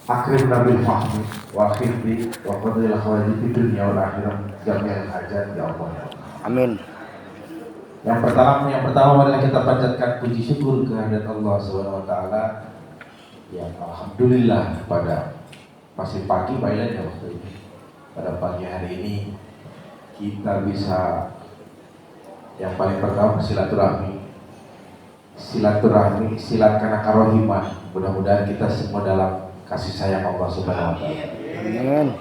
akrim nabil fahmi wa khifli wa qadil khawajib di dunia wal akhirah jami'al hajat ya Allah. Amin. Yang pertama adalah kita panjatkan puji syukur kehadirat Allah Subhanahu wa taala. Ya alhamdulillah pada masih pagi Pak Ilan ya waktu ini. Pada pagi hari ini kita bisa yang paling pertama silaturahmi, silakan karohiman. Mudah-mudahan kita semua dalam kasih sayang Allah Subhanahu wa taala. Amin.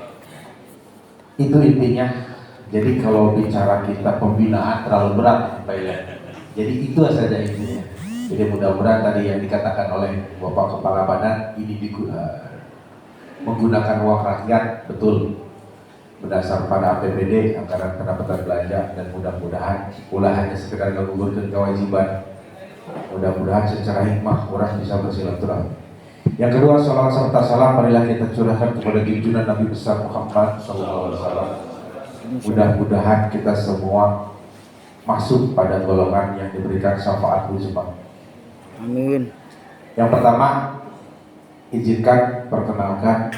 Itu intinya. Jadi kalau bicara kita pembinaan terlalu berat, Pak Ilan. Jadi itu saja intinya. Jadi mudah-mudahan tadi yang dikatakan oleh Bapak Kepala Badan ini menggunakan uang rakyat betul berdasar pada APBD anggaran pendapatan belanja, dan mudah-mudahan ulah hanya sekedar menggugurkan kewajiban. Mudah-mudahan secara hikmah orang bisa bersilaturahmi. Yang kedua, salawat serta salam marilah kita curahkan kepada junjungan Nabi besar Muhammad SAW. Mudah-mudahan kita semua masuk pada golongan yang diberikan syafaat uzma. Amin. Yang pertama, izinkan perkenalkan,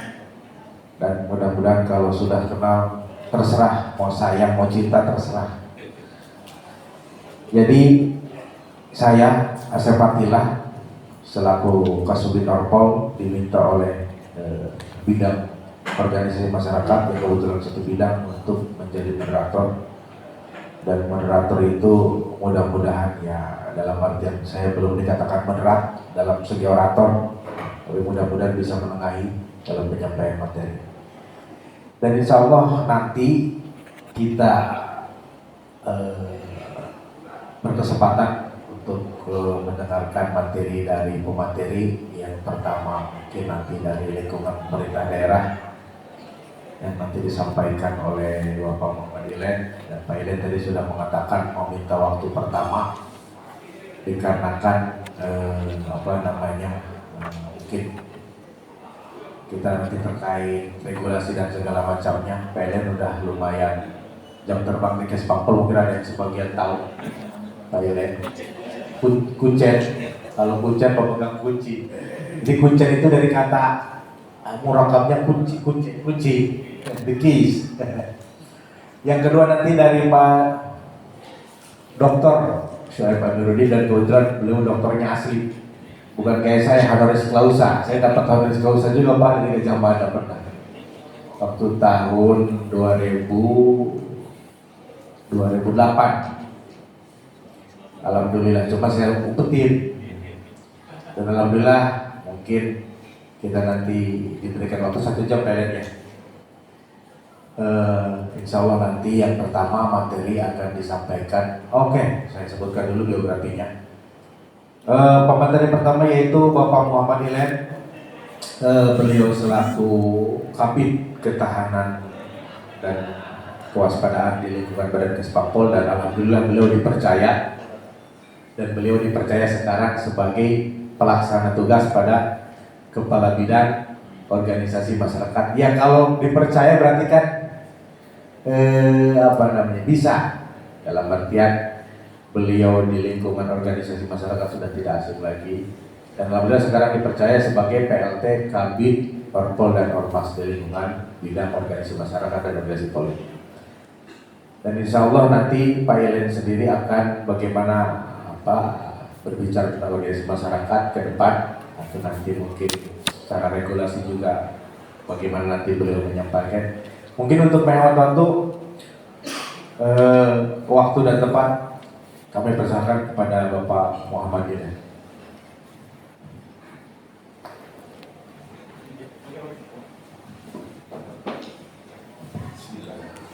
dan mudah-mudahan kalau sudah kenal terserah mau sayang mau cinta terserah. Jadi saya Asep Atila selaku Kasubdit Orpol diminta oleh bidang organisasi masyarakat yang kebetulan satu bidang untuk menjadi moderator, dan moderator itu mudah-mudahan ya dalam artian saya belum dikatakan moderat dalam segi orator, tapi mudah-mudahan bisa menengahi dalam penyampaian materi. Dan insya Allah nanti kita berkesempatan untuk mendengarkan materi dari pemateri. Yang pertama mungkin nanti dari lingkungan pemerintah daerah yang nanti disampaikan oleh Bapak Muhammad Ilen, dan Pak Ilen tadi sudah mengatakan mau minta waktu pertama dikarenakan mungkin kita nanti terkait regulasi dan segala macamnya. Pak Ilen udah lumayan jam terbang di Kespangpol, mungkin ada yang sebagian tahu Pak Ilen kuncen, kalau kuncen pemegang kunci. Jadi kuncen itu dari kata murakamnya kunci the keys. Yang kedua nanti dari Pak Dokter Syuaib Amiruddin, dan kebetulan beliau dokternya asli, bukan kayak saya honoris clausa. Saya dapat honoris clausa juga Pak dari Gajah Mada pernah waktu tahun 2008. Alhamdulillah, cuma saya umpetin, dan alhamdulillah mungkin kita nanti diberikan waktu 1 jam kalian ya. Insya Allah nanti yang pertama materi akan disampaikan. Oke, saya sebutkan dulu biografinya. Pemateri pertama yaitu Bapak Muhammad Ilen. Beliau selaku Kabid Ketahanan dan Kewaspadaan di lingkungan Badan Kespangpol, dan alhamdulillah beliau dipercaya. Dan beliau dipercaya sekarang sebagai pelaksana tugas pada Kepala Bidang Organisasi Masyarakat. Ya kalau dipercaya berarti kan bisa. Dalam artian beliau di lingkungan organisasi masyarakat sudah tidak asing lagi. Dan alhamdulillah sekarang dipercaya sebagai PLT Kabid Orpol dan Ormas di lingkungan bidang organisasi masyarakat dan organisasi politik. Dan insya Allah nanti Pak Ilen sendiri akan bagaimana berbicara tentang organisasi masyarakat ke depan, atau nanti mungkin secara regulasi juga bagaimana nanti beliau menyampaikan. Mungkin untuk menghemat waktu dan tempat, kami persilakan kepada Bapak Muhammad Ilen.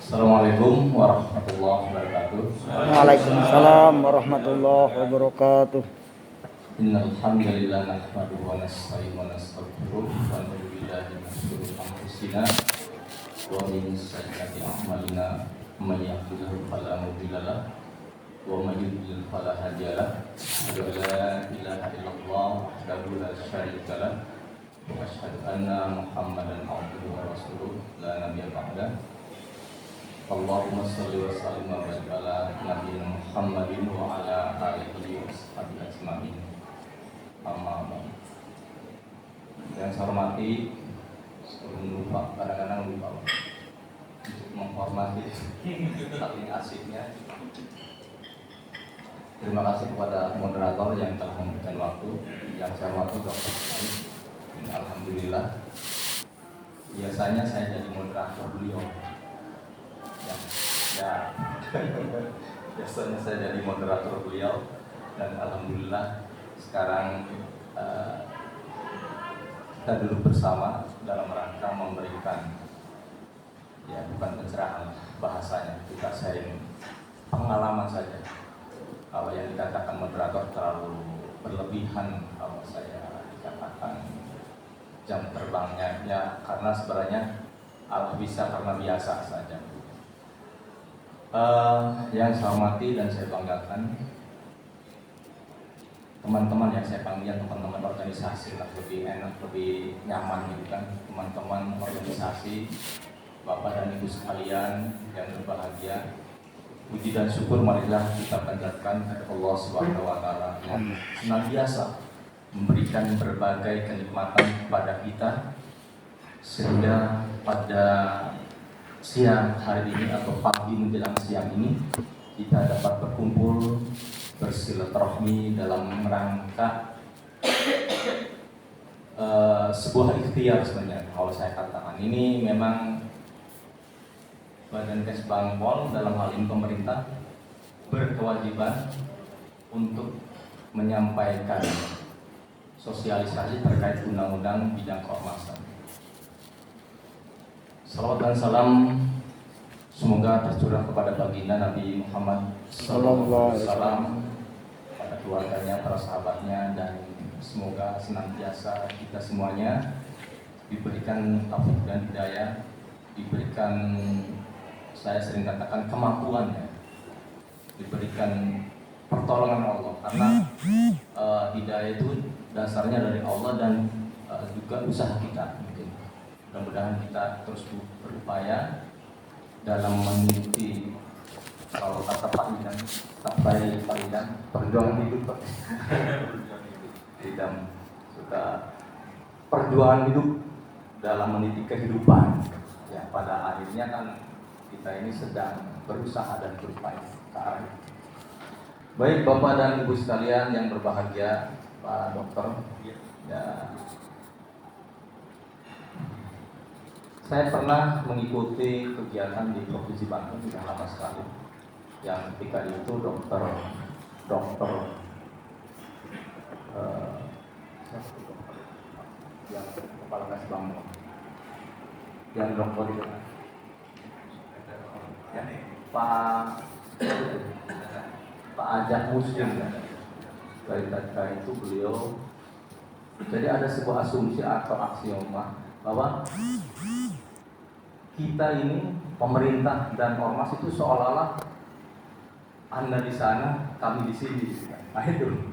Assalamualaikum warahmatullahi wabarakatuh. Waalaikumsalam warahmatullahi wabarakatuh. Innal hamdalillah nahmaduhu wa nasta'inuhu wa nastaghfiruh wa na'udzu billahi min shururi anfusina wa min sayyiati a'malina. May yahdihillahu fala mudilla lahu wa may yudlil fala hadiya lahu. Asyhadu an la ilaha illallah wahdahu la syarika lahu wa asyhadu anna Muhammadan abduhu wa rasuluh la nabiyya ba'dahu. Allahumma sholli wa sallim wa barik ala nabiyyina Muhammadin wa ala alihi wa sahbihi ajma'in. Amma ba'du. Yang saya hormati Sebelum lupa, kadang-kadang lupa untuk menghormati saking asiknya. Terima kasih kepada moderator yang telah memberikan waktu. Yang saya hormati Dr. Said. Alhamdulillah. Biasanya saya jadi moderator beliau. Ya. Biasanya saya jadi moderator beliau dan alhamdulillah sekarang kita duduk bersama dalam rangka memberikan bukan pencerahan bahasanya, kita sharing pengalaman saja. Kalau yang dikatakan moderator terlalu berlebihan, kalau saya dikatakan jam terbangnya karena sebenarnya Allah bisa karena biasa saja. Yang saya hormati dan saya banggakan teman-teman yang saya panggil teman-teman organisasi lah, lebih enak, lebih nyaman gitu kan, teman-teman organisasi, Bapak dan Ibu sekalian yang berbahagia. Puji dan syukur marilah kita panjatkan kepada Allah Subhanahu wa taala yang senantiasa memberikan berbagai kenikmatan kepada kita sehingga pada siang hari ini atau pagi menjelang siang ini kita dapat berkumpul bersilaturahmi dalam rangka sebuah ikhtiar sebenarnya. Kalau saya katakan ini memang Badan Kesbang Pol dalam hal ini pemerintah berkewajiban untuk menyampaikan sosialisasi terkait undang-undang bidang keormasan. Salawat dan salam semoga tercurah kepada baginda Nabi Muhammad sallallahu alaihi wasallam, pada keluarganya, para sahabatnya, dan semoga senantiasa kita semuanya diberikan taufik dan hidayah, diberikan, saya sering katakan, kemampuannya, diberikan pertolongan Allah, karena hidayah itu dasarnya dari Allah dan juga usaha kita. Mudah-mudahan kita terus berupaya dalam mengikuti, kalau kata Pak Idan, perjuangan hidup, tidak suka perjuangan hidup dalam meniti kehidupan. Ya, pada akhirnya kan kita ini sedang berusaha dan berupaya ke arah itu. Baik Bapak dan Ibu sekalian yang berbahagia, Pak Dokter, ya, saya pernah mengikuti kegiatan di Provinsi Banten sudah lama sekali. Yang ketika itu dokter yang kepala Kesbang, yang dokter itu, ya, Pak Ajak Muslim. Dari ketika itu beliau, jadi ada sebuah asumsi atau aksioma bahwa kita ini, pemerintah dan ormas itu seolah-olah Anda di sana, kami di sini. Nah itu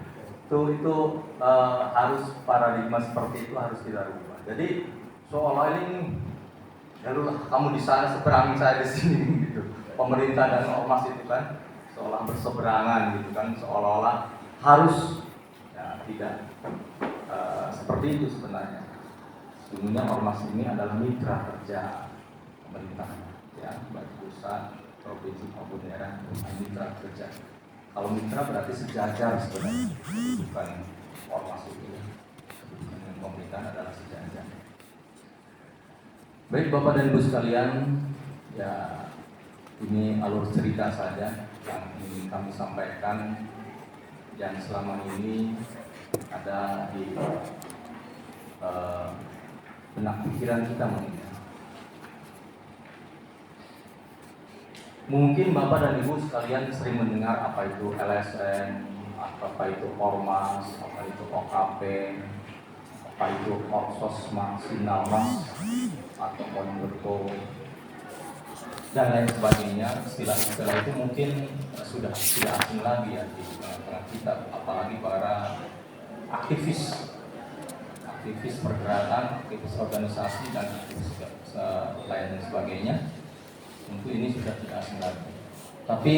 harus paradigma seperti itu harus kita rubah. Jadi seolah ini, ya kamu di sana seberangan, saya di sini gitu. Pemerintah dan ormas itu kan seolah berseberangan gitu kan, seolah-olah harus, ya tidak seperti itu sebenarnya. Sesungguhnya ormas ini adalah mitra kerja pemerintah, ya, baik pusat, provinsi maupun daerah, mitra kerja. Kalau mitra berarti sejajar sebenarnya, bukan ormas itu. Dengan pemerintah adalah sejajar. Baik Bapak dan Ibu sekalian, ya ini alur cerita saja yang ingin kami sampaikan yang selama ini ada di benak pikiran kita mungkin Bapak dan Ibu sekalian sering mendengar apa itu LSM, apa itu Ormas, apa itu OKP, apa itu Orsos, Sinalmas, atau Monberto, dan lain sebagainya. Istilah-istilah itu mungkin sudah tidak asing lagi ya di tengah-tengah kita, apalagi para aktivis pergerakan, aktivis organisasi, dan aktivis lain dan sebagainya. Tentu ini sudah tidak asing lagi. Tapi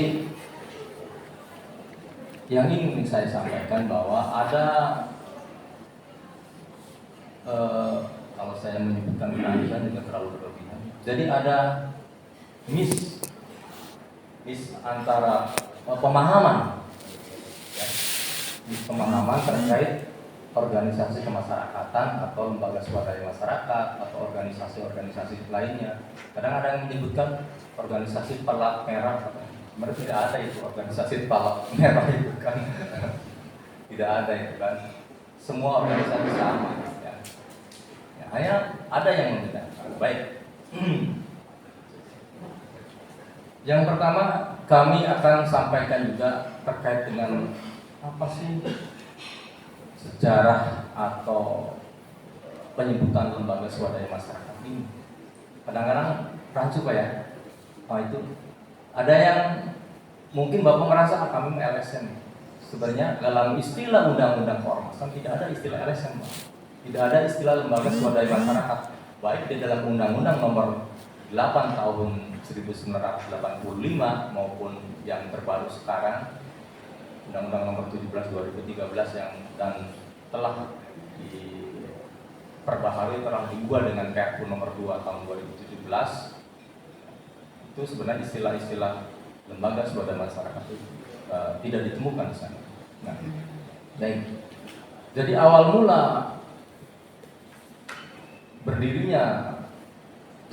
yang ingin saya sampaikan bahwa ada Kalau saya menyebutkan keadilan juga terlalu berlebihan. Jadi ada miss antara pemahaman, ya, pemahaman terkait organisasi kemasyarakatan atau lembaga swadaya masyarakat atau organisasi-organisasi lainnya. Kadang ada yang menyebutkan organisasi pelat merah, sebenarnya tidak ada itu organisasi pelat merah itu kan, tidak ada itu kan. Semua organisasi sama. Ya. Ya, hanya ada yang membedakan. Baik. Yang pertama kami akan sampaikan juga terkait dengan apa sih sejarah atau penyebutan lembaga swadaya masyarakat ini. Kadang-kadang rancu Pak ya. Oh itu ada yang mungkin Bapak merasa kami LSM. Sebenarnya dalam istilah undang-undang keormasan tidak ada istilah LSM Pak. Tidak ada istilah lembaga swadaya masyarakat. Baik di dalam undang-undang nomor 8 tahun 1985 maupun yang terbaru sekarang Undang-Undang Nomor 17 2013 yang dan telah diperbaharui, telah diubah dengan Perpu Nomor 2 tahun 2017. Itu sebenarnya istilah-istilah lembaga swadaya masyarakat itu tidak ditemukan di sana. Nah, baik. Jadi awal mula berdirinya,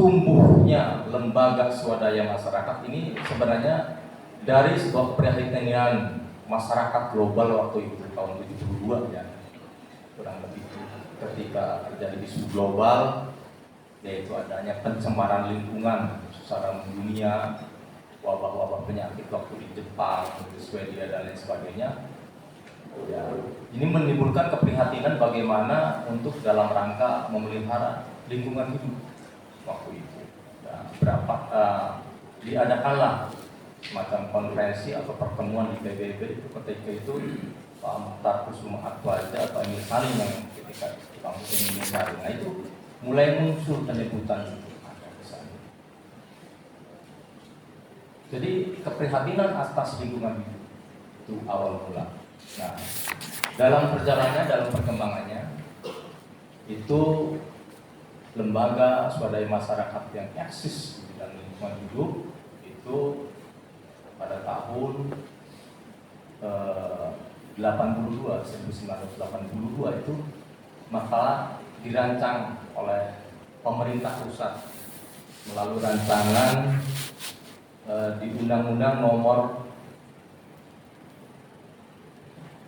tumbuhnya lembaga swadaya masyarakat ini sebenarnya dari sebuah keprihatinan masyarakat global waktu itu tahun 72 ya, kurang lebih ketika terjadi isu global yaitu adanya pencemaran lingkungan secara dunia, wabah-wabah penyakit waktu di Jepang, di Swedia dan lain sebagainya. Ya, ini menimbulkan keprihatinan bagaimana untuk dalam rangka memelihara lingkungan hidup waktu itu. Ya, diadakanlah semacam konferensi atau pertemuan di PBB ketika itu Pak Mukhtar Kusuma Atwaja atau Emil Salim yang ketika di kampus Indonesia. Nah itu mulai muncul penyebutan ke sana. Jadi keprihatinan atas lingkungan itu awal mula. Nah, dalam perjalanannya, dalam perkembangannya itu lembaga swadaya masyarakat yang eksis di bidang lingkungan hidup itu pada tahun 1982 itu maka dirancang oleh pemerintah pusat melalui rancangan di Undang-Undang nomor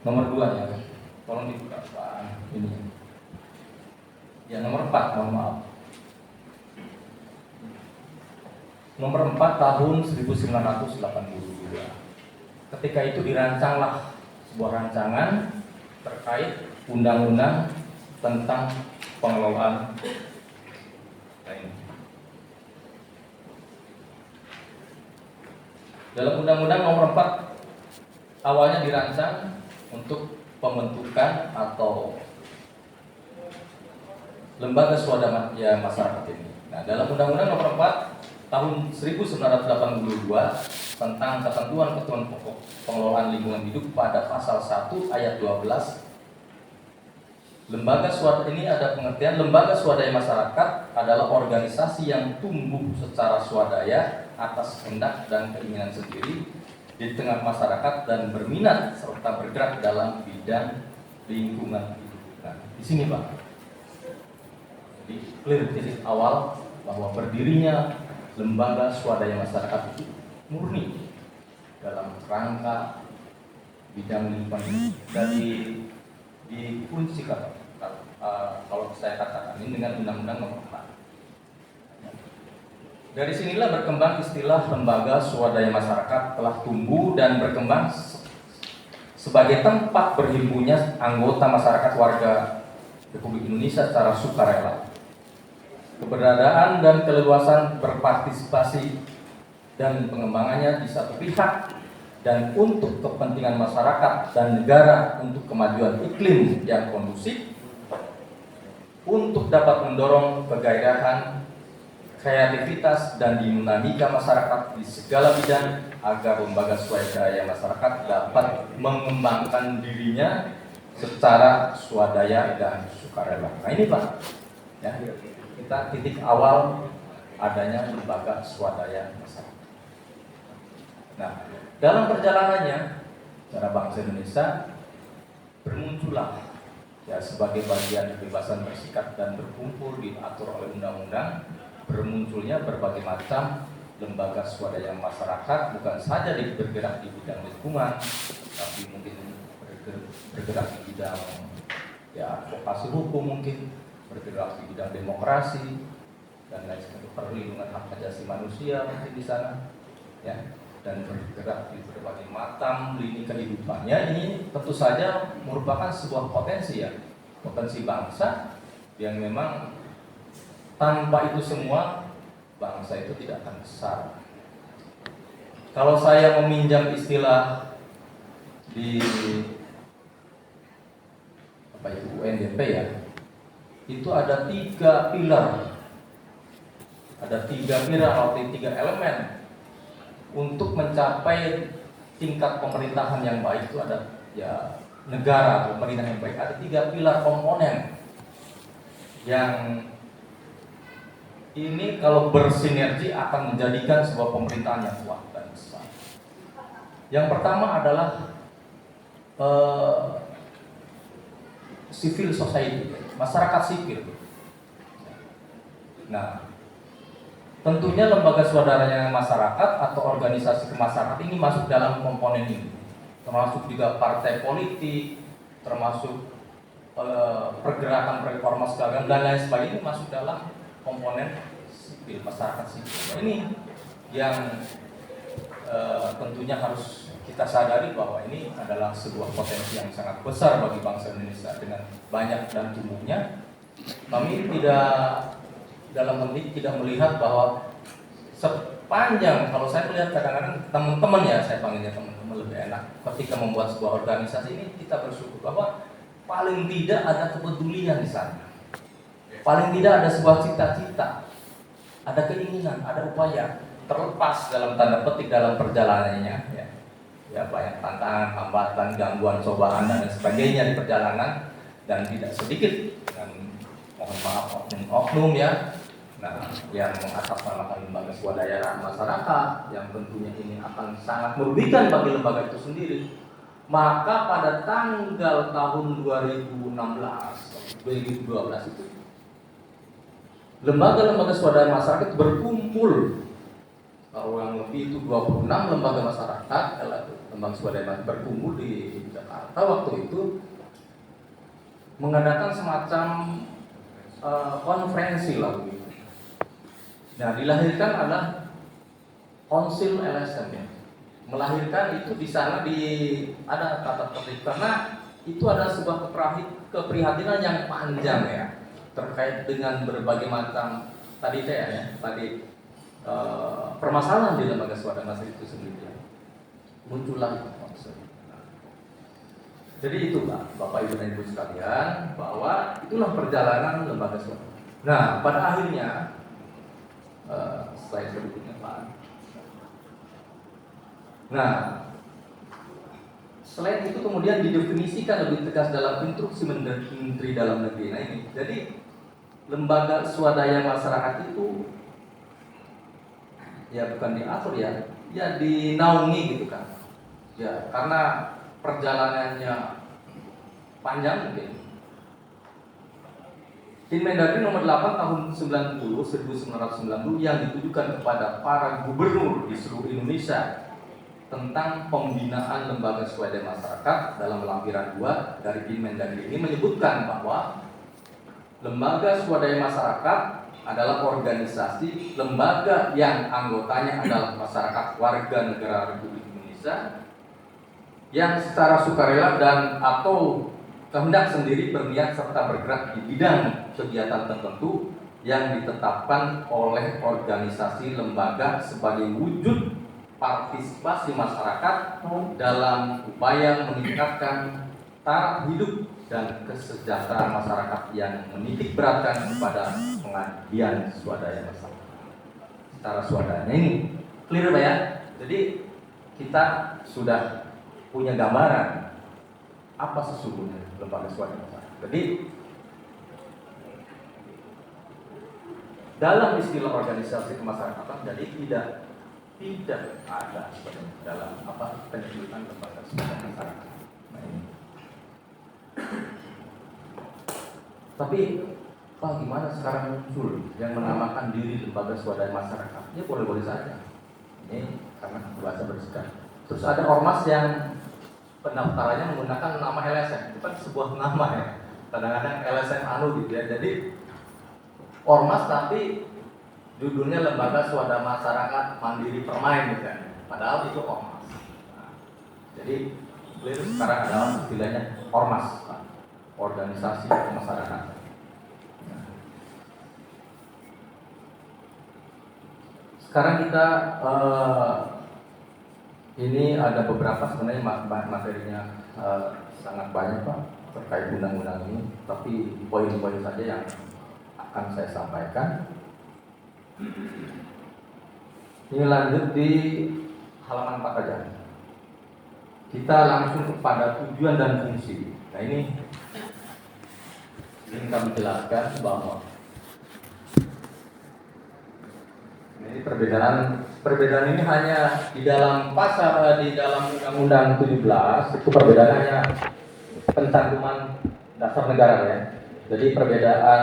2 ya, tolong dibuka Pak ini ya, nomor 4, mohon maaf, nomor 4 tahun 1982. Ketika itu dirancanglah sebuah rancangan terkait undang-undang tentang pengelolaan lain. Dalam undang-undang nomor 4 awalnya dirancang untuk pembentukan atau lembaga swadaya masyarakat ini. Nah, dalam undang-undang nomor 4 tahun 1982 tentang ketentuan pokok pengelolaan lingkungan hidup pada pasal 1 ayat 12, lembaga swadaya ini ada pengertian lembaga swadaya masyarakat adalah organisasi yang tumbuh secara swadaya atas kehendak dan keinginan sendiri di tengah masyarakat dan berminat serta bergerak dalam bidang lingkungan hidup. Nah, di sini Pak, jadi clear titik awal bahwa berdirinya lembaga swadaya masyarakat itu murni dalam rangka bidang lingkungan hidup dan dikunci kalau saya katakan ini dengan Undang-Undang Nomor 4. Dari sinilah berkembang istilah lembaga swadaya masyarakat telah tumbuh dan berkembang sebagai tempat berhimpunnya anggota masyarakat warga Republik Indonesia secara sukarela. Keberadaan dan keleluasan berpartisipasi dan pengembangannya di satu pihak dan untuk kepentingan masyarakat dan negara untuk kemajuan iklim yang kondusif untuk dapat mendorong kegairahan, kreativitas dan dinamika masyarakat di segala bidang agar lembaga swadaya masyarakat dapat mengembangkan dirinya secara swadaya dan sukarela. Nah ini Pak, Ya, kita titik awal adanya lembaga swadaya masyarakat. Nah, dalam perjalanannya, cara bangsa Indonesia bermuncullah ya sebagai bagian kebebasan bersikap dan berkumpul diatur oleh undang-undang, bermunculnya berbagai macam lembaga swadaya masyarakat, bukan saja bergerak di bidang lingkungan, tapi mungkin bergerak di bidang ya advokasi hukum, mungkin bergerak di bidang demokrasi dan lain sebagainya, perlindungan hak asasi manusia mungkin di sana, ya, dan bergerak di berbagai macam lini kehidupannya. Ini tentu saja merupakan sebuah potensi ya, potensi bangsa yang memang tanpa itu semua bangsa itu tidak akan besar. Kalau saya meminjam istilah di apa itu UNDP ya, itu ada 3 pilar, ada 3 pilar atau 3 elemen untuk mencapai tingkat pemerintahan yang baik. Itu ada ya negara atau pemerintahan yang baik, ada 3 pilar komponen yang ini kalau bersinergi akan menjadikan sebuah pemerintahan yang kuat dan besar. Yang pertama adalah civil society, masyarakat sipil. Nah, tentunya lembaga swadaya masyarakat atau organisasi kemasyarakatan ini masuk dalam komponen ini, termasuk juga partai politik, termasuk pergerakan reformasi keagamaan dan lain sebagainya masuk dalam komponen sipil, masyarakat sipil. Nah, ini yang tentunya harus kita sadari bahwa ini adalah sebuah potensi yang sangat besar bagi bangsa Indonesia. Dengan banyak dan tumbuhnya, kami tidak melihat bahwa sepanjang, kalau saya melihat kadang-kadang teman-teman ya, saya panggilnya teman-teman lebih enak, ketika membuat sebuah organisasi ini kita bersyukur bahwa paling tidak ada kepedulian di sana. Paling tidak ada sebuah cita-cita, ada keinginan, ada upaya, terlepas dalam tanda petik dalam perjalanannya, ya banyak tantangan, hambatan, gangguan, cobaan dan sebagainya di perjalanan, dan tidak sedikit, dan mohon maaf oknum ya, nah yang mengatasnamakan lembaga swadaya masyarakat, yang tentunya ini akan sangat merugikan bagi lembaga itu sendiri. Maka pada tanggal tahun 2012 itu lembaga-lembaga swadaya masyarakat berkumpul, kurang lebih itu 26 lembaga masyarakat, lembaga swadaya masyarakat berkumpul di Jakarta waktu itu mengadakan semacam konferensi lah begitu. Nah, dilahirkan adalah Konsil LSM ya. Melahirkan itu di sana ada tata tertib, karena itu adalah sebuah keprihatinan yang panjang ya, terkait dengan berbagai macam permasalahan di lembaga swadaya masyarakat itu sendiri. Muncullah itu konsep. Jadi itu Bapak Ibu dan Ibu sekalian, bahwa itulah perjalanan lembaga swadaya. Nah, pada akhirnya slide berikutnya Pak. Nah, selain itu kemudian didefinisikan lebih tegas dalam instruksi Menteri Dalam Negeri. Nah ini, jadi lembaga swadaya masyarakat itu ya bukan diatur ya dinaungi gitu kan. Ya, karena perjalanannya panjang mungkin. Inmendagri nomor 8 tahun 1990 yang ditujukan kepada para gubernur di seluruh Indonesia tentang pembinaan lembaga swadaya masyarakat dalam lampiran 2 dari Inmendagri ini menyebutkan bahwa lembaga swadaya masyarakat adalah organisasi lembaga yang anggotanya adalah masyarakat warga negara Republik Indonesia yang secara sukarela dan atau kehendak sendiri berniat serta bergerak di bidang kegiatan tertentu yang ditetapkan oleh organisasi lembaga sebagai wujud partisipasi masyarakat dalam upaya meningkatkan taraf hidup dan kesejahteraan masyarakat yang menitik beratkan kepada pengabdian swadaya masyarakat. Secara swadaya ini clear Pak ya? Jadi kita sudah punya gambaran apa sesungguhnya lembaga swadaya masyarakat. Jadi dalam istilah organisasi kemasyarakatan, jadi tidak ada sebenarnya dalam penyebutan lembaga swadaya masyarakat. Nah, ini. Tapi Pak, gimana sekarang muncul yang menamakan diri lembaga swadaya masyarakat? Ya boleh-boleh saja. Ini karena bahasa bersikap. Terus ada ormas yang pendaftarannya menggunakan nama LSM. Itu kan sebuah nama ya. Kadang-kadang LSM gitu ya. Jadi ormas tapi judulnya lembaga swadaya masyarakat mandiri permain gitu kan. Padahal itu ormas. Nah, jadi clear sekarang adalah istilahnya ormas, Pak. Organisasi masyarakat. Sekarang kita ini ada beberapa sebenarnya materinya sangat banyak Pak terkait undang-undang ini, tapi poin-poin saja yang akan saya sampaikan. Ini lanjut di halaman 4 aja. Kita langsung kepada tujuan dan fungsi. Nah ini ingin kami jelaskan bahwa ini perbedaan ini hanya di dalam pasal di dalam Undang-Undang 17 itu perbedaan hanya pencantuman dasar negara ya. Jadi perbedaan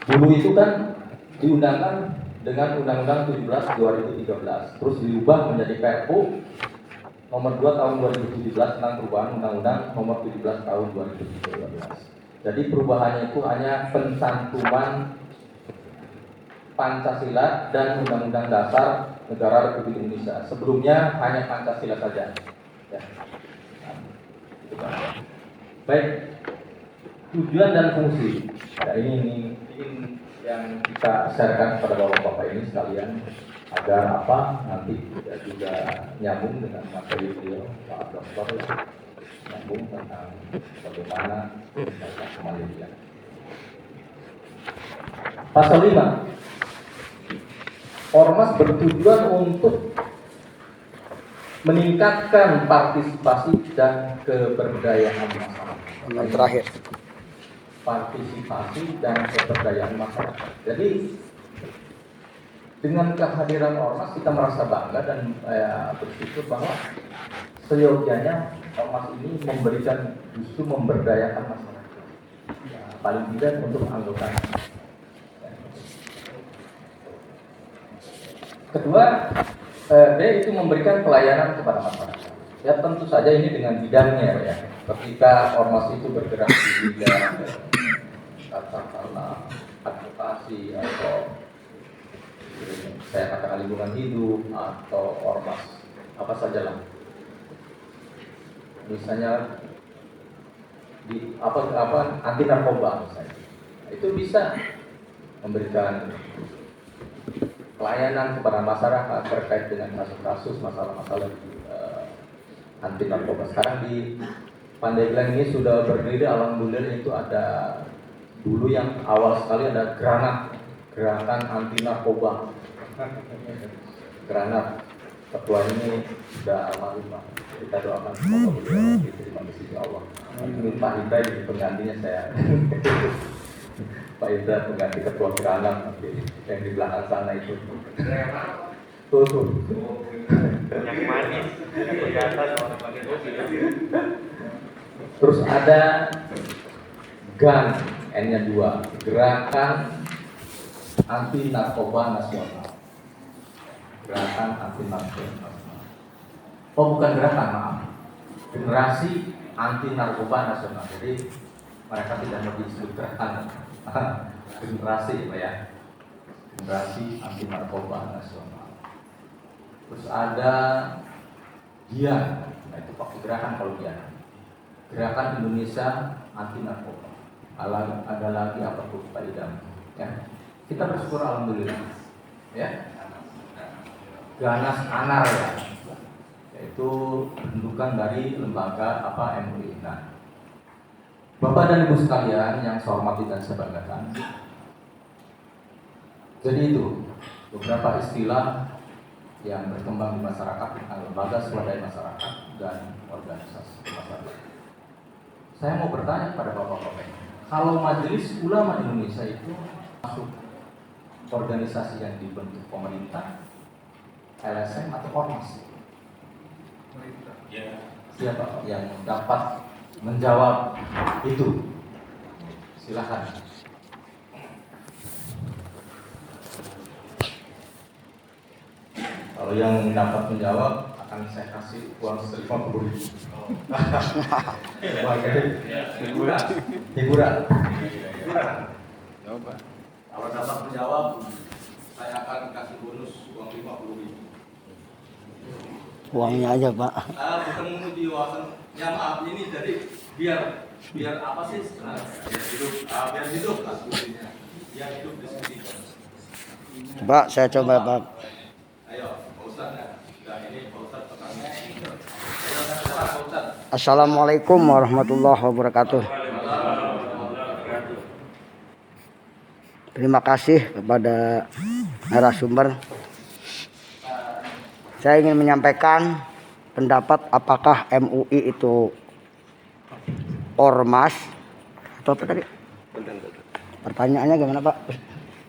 dulu itu kan diundangkan dengan Undang-Undang 17 2013, terus diubah menjadi Perpu nomor 2 tahun 2017 tentang perubahan Undang-Undang nomor 17 tahun 2013. Jadi perubahannya itu hanya pencantuman Pancasila dan Undang-Undang Dasar Negara Republik Indonesia. Sebelumnya hanya Pancasila saja. Ya. Baik, tujuan dan fungsi. Nah, ini yang kita sharekan kepada bapak-bapak ini sekalian agar nanti juga nyambung dengan materi beliau Pak Dokter, nyambung tentang bagaimana mereka kemandirian. Pasal 5. Ormas bertujuan untuk meningkatkan partisipasi dan keberdayaan masyarakat. Yang terakhir. Partisipasi dan keberdayaan masyarakat. Jadi dengan kehadiran ormas kita merasa bangga dan bersyukur bahwa seyogianya ormas ini justru memberdayakan masyarakat. Ya, paling tidak untuk anggota. Kedua, D itu memberikan pelayanan kepada masyarakat. Ya tentu saja ini dengan bidangnya ya. Ketika ormas itu bergerak di bidang katakanlah advokasi atau saya katakan lingkungan hidup atau ormas apa sajalah. Misalnya di anti narkoba misalnya. Itu bisa memberikan pelayanan kepada masyarakat terkait dengan kasus-kasus masalah-masalah anti narkoba. Sekarang di Pandeglang ini sudah berdiri, alhamdulillah itu ada dulu yang awal sekali ada gerakan anti narkoba. Granat ketua ini sudah almarhum Pak. Kita doakan semoga beliau diterima di sisi Allah. Ini Pak Indra jadi penggantinya saya. Pak Indra pengganti ketua Granat yang di belakang sana itu. Tuh. Yang manis, yang kelihatan orang pakai topi. Terus ada GAN, N-nya 2, Gerakan Anti Narkoba Nasional. Gerakan Anti Narkoba Nasional. Oh bukan gerakan, maaf. Generasi Anti Narkoba Nasional. Jadi mereka tidak mau disebut gerakan. Generasi Pak ya. Generasi Anti Narkoba Nasional. Terus ada GIAN, nah itu pakai gerakan kalau GIAN. Gerakan Indonesia Anti Narkoba. Ada lagi apa tuh Pak Idam? Ya. Kita bersyukur alhamdulillah. Ya. Ganas Anar ya. Yaitu bentukan dari lembaga MUI. Nah, Bapak dan Ibu sekalian yang saya hormati dan saya banggakan. Jadi itu beberapa istilah yang berkembang di masyarakat tentang lembaga swadaya masyarakat dan organisasi masyarakat. Saya mau bertanya kepada Bapak-Bapak, kalau Majelis Ulama Indonesia itu masuk organisasi yang dibentuk pemerintah, LSM atau ormas? Siapa yang dapat menjawab itu? Silakan. Kalau yang dapat menjawab akan saya kasih uang 50.000. Hiburan. Kalau dapat menjawab, saya akan kasih bonus uang 50.000. Uangnya aja, Pak. Bukan menguji wawasan. Ya maaf, ini jadi biar apa sih? Biar hidup lah diskusinya. Biar hidup diskusi. Pak, saya coba, Pak. Ayo, Pak Ustadz ya. Nah, ini Pak Ustadz pertanyaan. Ayo, Pak Ustadz. Assalamualaikum warahmatullahi wabarakatuh. Terima kasih kepada narasumber. Saya ingin menyampaikan pendapat apakah MUI itu ormas atau apa tadi? Pertanyaannya gimana, Pak?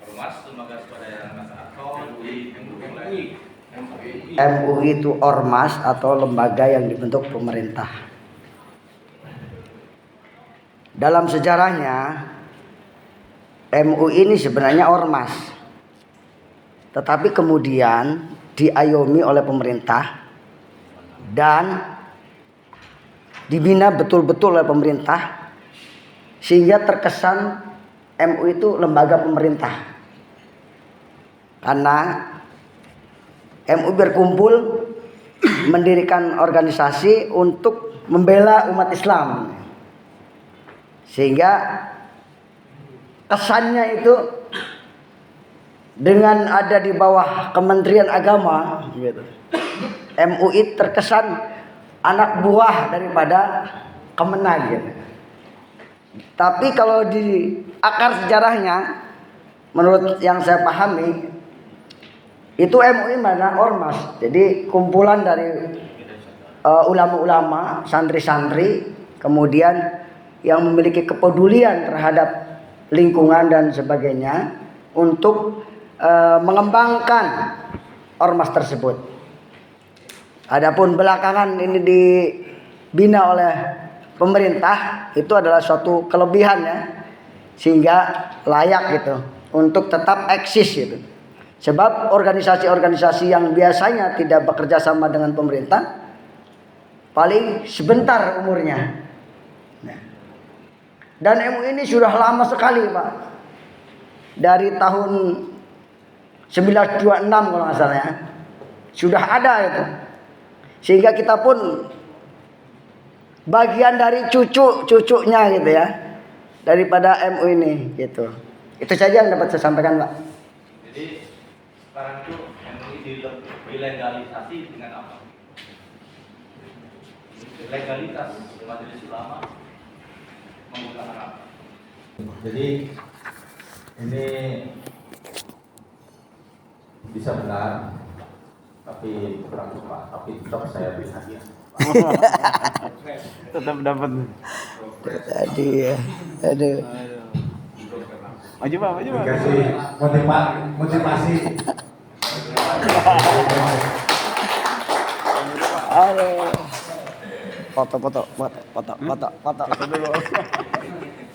Ormas, lembaga swadaya atau MUI. MUI itu ormas atau lembaga yang dibentuk pemerintah. Dalam sejarahnya MUI ini sebenarnya ormas, tetapi kemudian diayomi oleh pemerintah dan dibina betul-betul oleh pemerintah sehingga terkesan MUI itu lembaga pemerintah, karena MUI berkumpul mendirikan organisasi untuk membela umat Islam, sehingga kesannya itu dengan ada di bawah Kementerian Agama gitu. MUI terkesan anak buah daripada Kemenag gitu. Tapi kalau di akar sejarahnya, menurut yang saya pahami, itu MUI mana ormas. Jadi kumpulan dari ulama-ulama, santri-santri, kemudian yang memiliki kepedulian terhadap lingkungan dan sebagainya untuk mengembangkan ormas tersebut. Adapun belakangan ini dibina oleh pemerintah, itu adalah suatu kelebihan ya, sehingga layak gitu untuk tetap eksis gitu. Sebab organisasi-organisasi yang biasanya tidak bekerja sama dengan pemerintah paling sebentar umurnya. Dan MUI ini sudah lama sekali, Pak. Dari tahun 1926 kalau nggak salah ya, sudah ada itu. Sehingga kita pun bagian dari cucu-cucunya gitu ya, daripada MUI ini gitu. Itu saja yang dapat saya sampaikan, Pak. Jadi sekarang itu MUI dilegalisasi dengan apa? Legalitas Majelis Ulama menggunakan apa? Jadi ini bisa benar, tapi kurang tepat. Tapi tetap saya beri hadiah. Tetap dapat. Tadi ya, aduh. Maju Pak, maju Pak. Dikasih motivasi. Aduh. Foto dulu.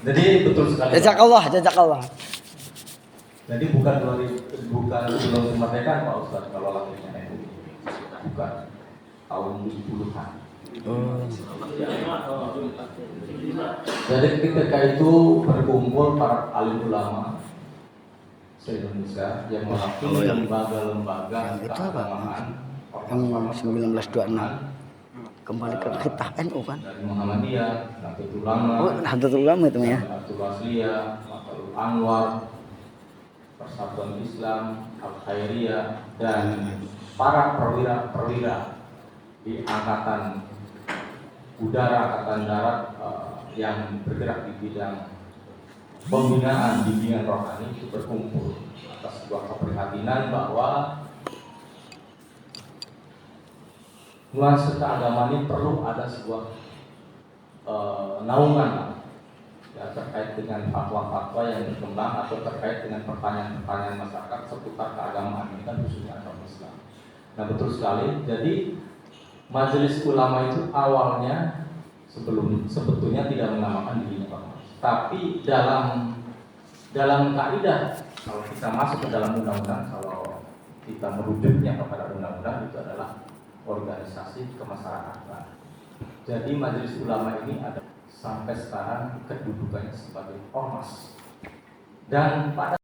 Jadi betul sekali. Jazakallah. Jadi bukan sebelum kemerdekaan Pak Ustadz kalau lahirnya MUI. Bukan tahun 70-an. Jadi ketika itu berkumpul para alim ulama se-Indonesia yang mewakili lembaga-lembaga keagamaan Yang 1926 kembali ke kitab NU kan? dari Muhammadiyah, Nahdlatul Ulama, Nahdlatul Ulama itu ya. Nahdlatul Asliyah, Matalul Anwar, Persatuan Islam, Al-Khairiyah, dan para perwira-perwira di angkatan udara, angkatan darat yang bergerak di bidang pembinaan bimbingan rohani itu berkumpul atas sebuah keprihatinan bahwa nuansa keagamaan ini perlu ada sebuah naungan ya, terkait dengan fatwa-fatwa yang berkembang atau terkait dengan pertanyaan-pertanyaan masyarakat seputar keagamaan ini kan khususnya agama Islam. Nah betul sekali. Jadi Majelis Ulama itu awalnya sebetulnya tidak menamakan dirinya ormas, tapi dalam kaidah kalau kita masuk ke dalam undang-undang, kalau kita merujuknya kepada undang-undang, itu adalah organisasi kemasyarakatan. Jadi Majelis Ulama ini ada sampai sekarang kedudukannya sebagai ormas, dan pada